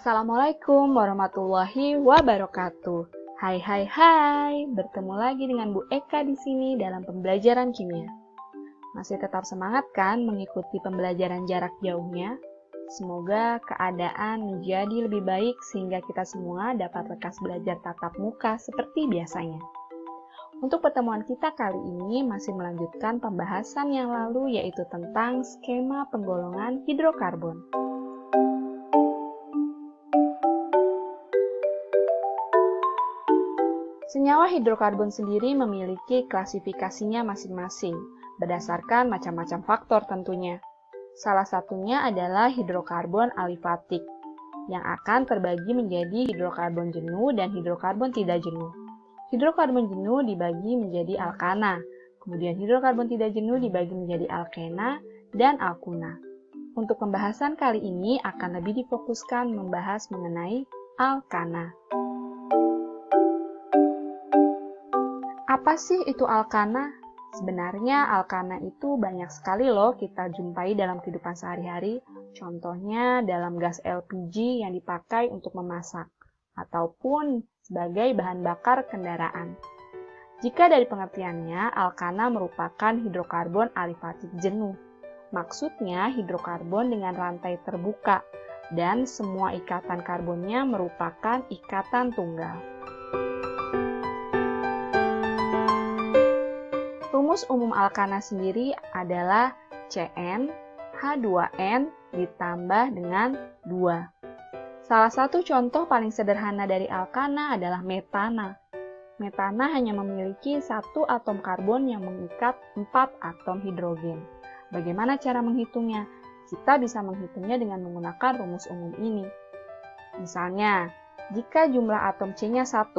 Assalamualaikum warahmatullahi wabarakatuh. Hai, bertemu lagi dengan Bu Eka di sini dalam pembelajaran kimia. Masih tetap semangat kan mengikuti pembelajaran jarak jauhnya? Semoga keadaan menjadi lebih baik sehingga kita semua dapat lekas belajar tatap muka seperti biasanya. Untuk pertemuan kita kali ini masih melanjutkan pembahasan yang lalu yaitu tentang skema penggolongan hidrokarbon. Senyawa hidrokarbon sendiri memiliki klasifikasinya masing-masing, berdasarkan macam-macam faktor tentunya. Salah satunya adalah hidrokarbon alifatik, yang akan terbagi menjadi hidrokarbon jenuh dan hidrokarbon tidak jenuh. Hidrokarbon jenuh dibagi menjadi alkana, kemudian hidrokarbon tidak jenuh dibagi menjadi alkena dan alkuna. Untuk pembahasan kali ini akan lebih difokuskan membahas mengenai alkana. Apa sih itu alkana? Sebenarnya alkana itu banyak sekali loh kita jumpai dalam kehidupan sehari-hari. Contohnya dalam gas LPG yang dipakai untuk memasak, ataupun sebagai bahan bakar kendaraan. Jika dari pengertiannya, alkana merupakan hidrokarbon alifatik jenuh. Maksudnya hidrokarbon dengan rantai terbuka, dan semua ikatan karbonnya merupakan ikatan tunggal. Rumus umum alkana sendiri adalah Cn H2n ditambah dengan 2. Salah satu contoh paling sederhana dari alkana adalah metana. Metana hanya memiliki satu atom karbon yang mengikat 4 atom hidrogen. Bagaimana cara menghitungnya? Kita bisa menghitungnya dengan menggunakan rumus umum ini. Misalnya, jika jumlah atom C-nya 1,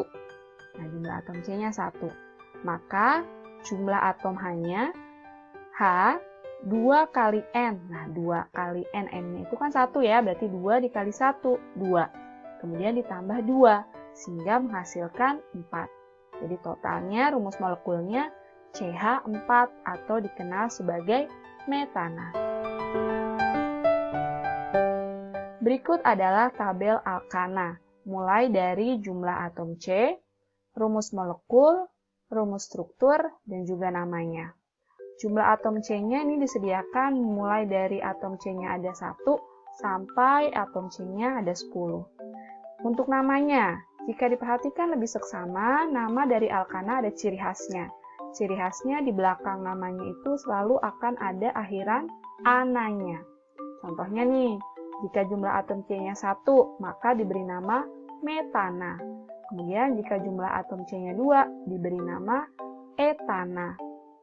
maka jumlah atom H-nya H 2 kali N. Nah, 2 kali N, N-nya itu kan 1 ya, berarti 2 dikali 1, 2. Kemudian ditambah 2, sehingga menghasilkan 4. Jadi totalnya rumus molekulnya CH4 atau dikenal sebagai metana. Berikut adalah tabel alkana, mulai dari jumlah atom C, rumus molekul, rumus struktur, dan juga namanya. Jumlah atom C-nya ini disediakan mulai dari atom C-nya ada 1 sampai atom C-nya ada 10. Untuk namanya, jika diperhatikan lebih seksama, nama dari alkana ada ciri khasnya. Ciri khasnya di belakang namanya itu selalu akan ada akhiran ananya. Contohnya nih, jika jumlah atom C-nya 1, maka diberi nama metana. Kemudian jika jumlah atom C-nya 2, diberi nama etana.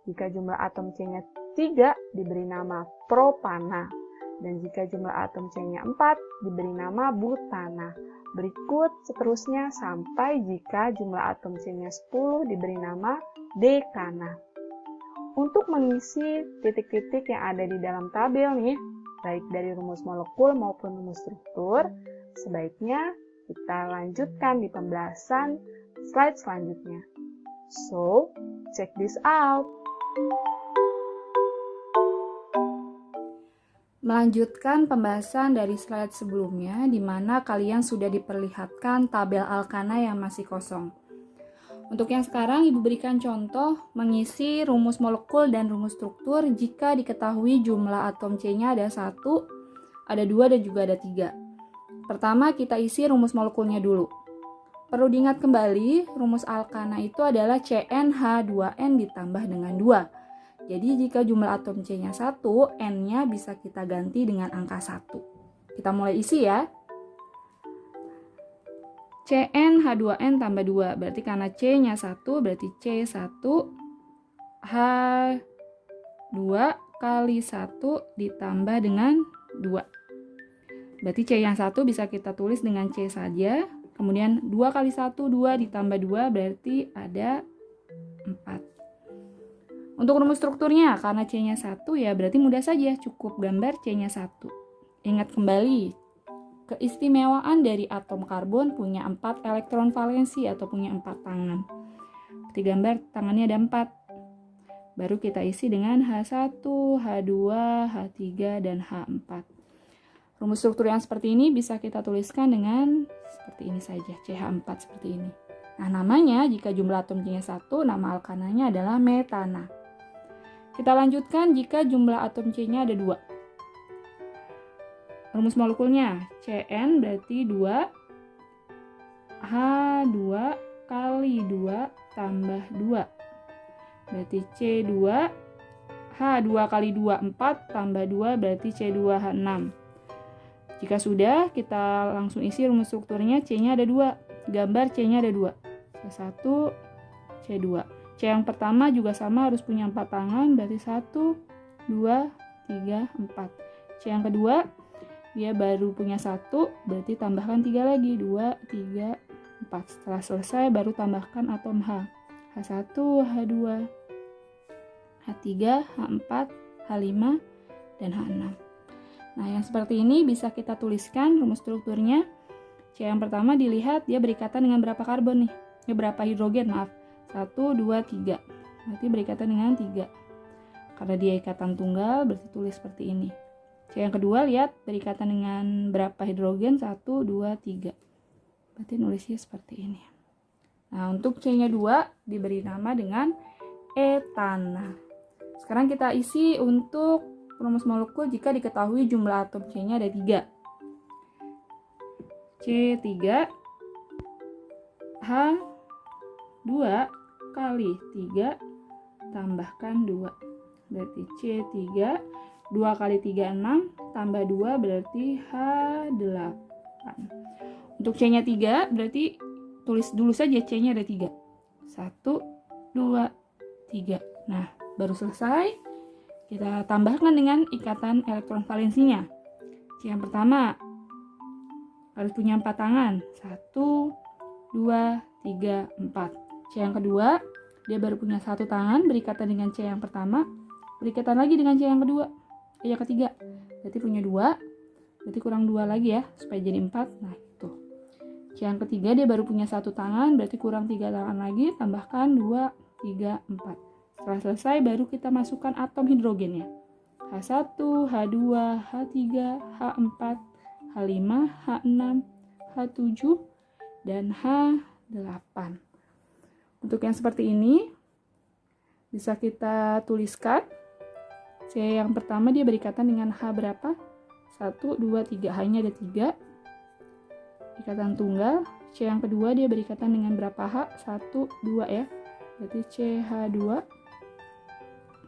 Jika jumlah atom C-nya 3, diberi nama propana. Dan jika jumlah atom C-nya 4, diberi nama butana. Berikut seterusnya sampai jika jumlah atom C-nya 10, diberi nama dekana. Untuk mengisi titik-titik yang ada di dalam tabel nih, baik dari rumus molekul maupun rumus struktur, sebaiknya kita lanjutkan di pembahasan slide selanjutnya. So, check this out. Melanjutkan pembahasan dari slide sebelumnya, di mana kalian sudah diperlihatkan tabel alkana yang masih kosong. Untuk yang sekarang, Ibu berikan contoh mengisi rumus molekul dan rumus struktur jika diketahui jumlah atom C-nya ada 1, ada 2, dan juga ada 3. Pertama, kita isi rumus molekulnya dulu. Perlu diingat kembali, rumus alkana itu adalah CnH2n ditambah dengan 2. Jadi, jika jumlah atom C-nya 1, N-nya bisa kita ganti dengan angka 1. Kita mulai isi ya. CnH2n tambah 2, berarti karena C-nya 1, berarti C1 H2 kali 1 ditambah dengan 2. Berarti C yang 1 bisa kita tulis dengan C saja. Kemudian 2 kali 1, 2 ditambah 2 berarti ada 4. Untuk rumus strukturnya, karena C-nya 1 ya berarti mudah saja, cukup gambar C-nya 1. Ingat kembali, keistimewaan dari atom karbon punya 4 elektron valensi atau punya 4 tangan. Seperti gambar, tangannya ada 4. Baru kita isi dengan H1, H2, H3, dan H4. Rumus struktur yang seperti ini bisa kita tuliskan dengan seperti ini saja, CH4 seperti ini. Nah, namanya jika jumlah atom C-nya 1, nama alkananya adalah metana. Kita lanjutkan jika jumlah atom C-nya ada 2. Rumus molekulnya, Cn berarti 2, H2 kali 2 tambah 2. Berarti C2, H2 kali 2, 4, tambah 2 berarti C2H6. Jika sudah, kita langsung isi rumus strukturnya. C-nya ada 2. Gambar C-nya ada 2. C1, C2. C yang pertama juga sama, harus punya 4 tangan. Berarti 1, 2, 3, 4. C yang kedua, dia baru punya 1. Berarti tambahkan 3 lagi. 2, 3, 4. Setelah selesai, baru tambahkan atom H. H1, H2, H3, H4, H5, dan H6. Nah, yang seperti ini bisa kita tuliskan rumus strukturnya. C yang pertama dilihat dia berikatan dengan berapa karbon nih? Berapa hidrogen, maaf. 1, 2, 3. Berarti berikatan dengan 3. Karena dia ikatan tunggal, berarti tulis seperti ini. C yang kedua, lihat berikatan dengan berapa hidrogen? 1, 2, 3. Berarti nulisnya seperti ini. Nah, untuk C-nya 2 diberi nama dengan etana. Sekarang kita isi untuk rumus molekul jika diketahui jumlah atom C-nya ada 3. C3 H2 kali 3 tambahkan 2. Berarti C3 2 kali 3 6 tambah 2 berarti H8. Untuk C-nya 3 berarti tulis dulu saja C-nya ada 3. 1, 2, 3. Nah, baru selesai. Kita tambahkan dengan ikatan elektron valensinya. C yang pertama harus punya 4 tangan. 1, 2, 3, 4. C yang kedua, dia baru punya 1 tangan, berikatan dengan C yang pertama, berikatan lagi dengan C yang kedua. Yang ketiga, berarti punya 2, berarti kurang 2 lagi ya, supaya jadi 4. Nah, itu. C yang ketiga, dia baru punya 1 tangan, berarti kurang 3 tangan lagi, tambahkan 2, 3, 4. Setelah selesai, baru kita masukkan atom hidrogennya. H1, H2, H3, H4, H5, H6, H7, dan H8. Untuk yang seperti ini, bisa kita tuliskan. C yang pertama dia berikatan dengan H berapa? 1, 2, 3. H-nya ada 3. Ikatan tunggal. C yang kedua dia berikatan dengan berapa H? 1, 2 ya. Berarti CH2.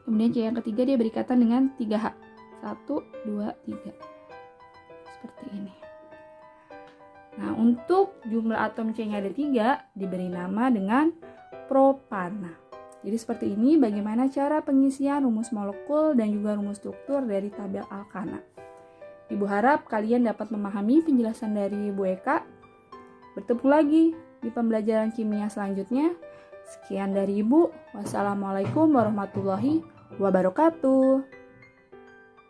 Kemudian C yang ketiga dia berikatan dengan 3H. 1, 2, 3. Seperti ini. Nah, untuk jumlah atom C-nya ada 3, diberi nama dengan propana. Jadi seperti ini bagaimana cara pengisian rumus molekul dan juga rumus struktur dari tabel alkana. Ibu harap kalian dapat memahami penjelasan dari Bu Eka. Bertemu lagi di pembelajaran kimia selanjutnya. Sekian dari Ibu. Wassalamualaikum warahmatullahi wabarakatuh.